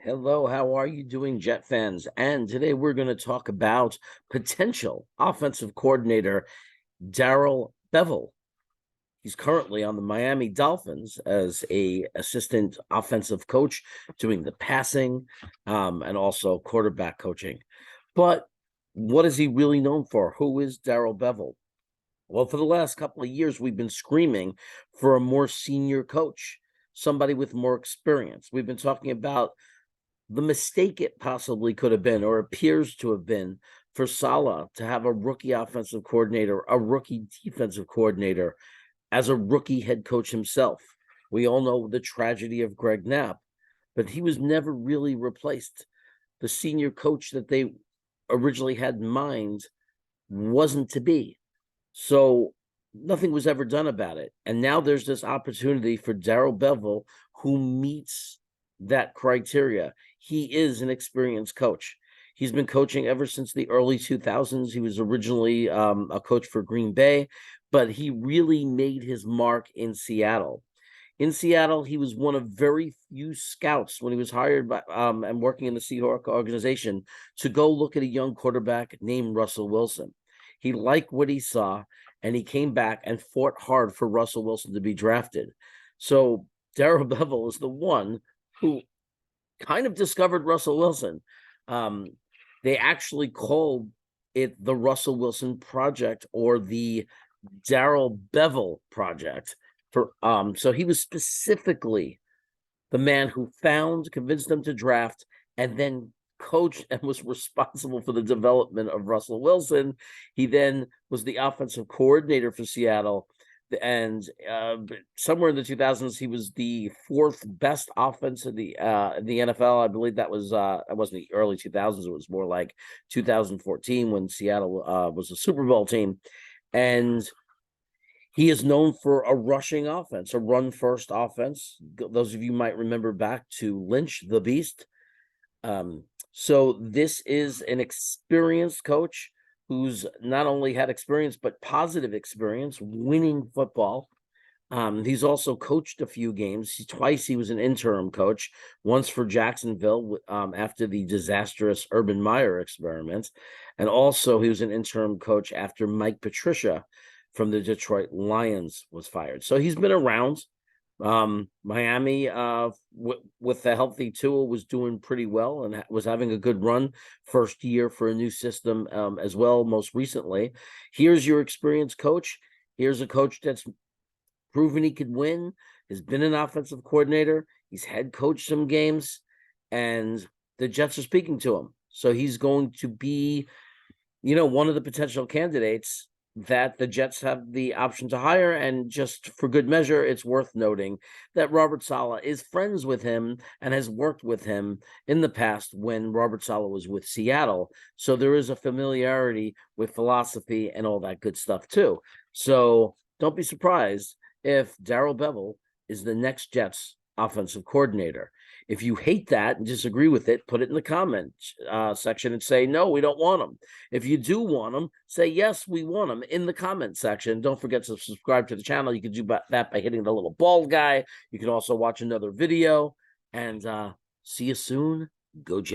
Hello, how are you doing, Jet fans? And today we're going to talk about potential offensive coordinator Darrell Bevell. He's currently on the Miami Dolphins as a assistant offensive coach, doing the passing and also quarterback coaching. But what is he really known for? Who is Darrell Bevell? Well, for the last couple of years, we've been screaming for a more senior coach, somebody with more experience. We've been talking about the mistake it possibly could have been, or appears to have been, for Saleh to have a rookie offensive coordinator, a rookie defensive coordinator, as a rookie head coach himself. We all know the tragedy of Greg Knapp, but he was never really replaced. The senior coach that they originally had in mind wasn't to be. So nothing was ever done about it. And now there's this opportunity for Darrell Bevell, who meets that criteria. He is an experienced coach. He's been coaching ever since the early 2000s. He was originally a coach for Green Bay, but he really made his mark in Seattle. In Seattle, he was one of very few scouts when he was hired by and working in the Seahawks organization to go look at a young quarterback named Russell Wilson. He liked what he saw, and he came back and fought hard for Russell Wilson to be drafted. So Darrell Bevell is the one who kind of discovered Russell Wilson. They actually called it the Russell Wilson Project, or the Darrell Bevell Project. So he was specifically the man who convinced them to draft, and then coached and was responsible for the development of Russell Wilson. He then was the offensive coordinator for Seattle. And somewhere in the 2000s, he was the fourth best offense in the NFL. I believe that wasn't the early 2000s. It was more like 2014 when Seattle was a Super Bowl team. And he is known for a rushing offense, a run-first offense. Those of you might remember back to Lynch, the Beast. So this is an experienced coach who's not only had experience, but positive experience winning football. He's also coached a few games. Twice he was an interim coach, once for Jacksonville after the disastrous Urban Meyer experiment. And also he was an interim coach after Mike Patricia from the Detroit Lions was fired. So he's been around. Miami, with the healthy Tua, was doing pretty well and was having a good run. First year for a new system as well, most recently. Here's your experienced coach. Here's a coach that's proven he could win, has been an offensive coordinator. He's head coached some games, and the Jets are speaking to him. So he's going to be, one of the potential candidates that the Jets have the option to hire. And just for good measure, it's worth noting that Robert Saleh is friends with him and has worked with him in the past when Robert Saleh was with Seattle. So there is a familiarity with philosophy and all that good stuff too. So don't be surprised if Darrell Bevell is the next Jets offensive coordinator. If you hate that and disagree with it, put it in the comment section and say, no, we don't want them. If you do want them, say, yes, we want them in the comment section. Don't forget to subscribe to the channel. You can do that by hitting the little bald guy. You can also watch another video, and see you soon. Go Jets.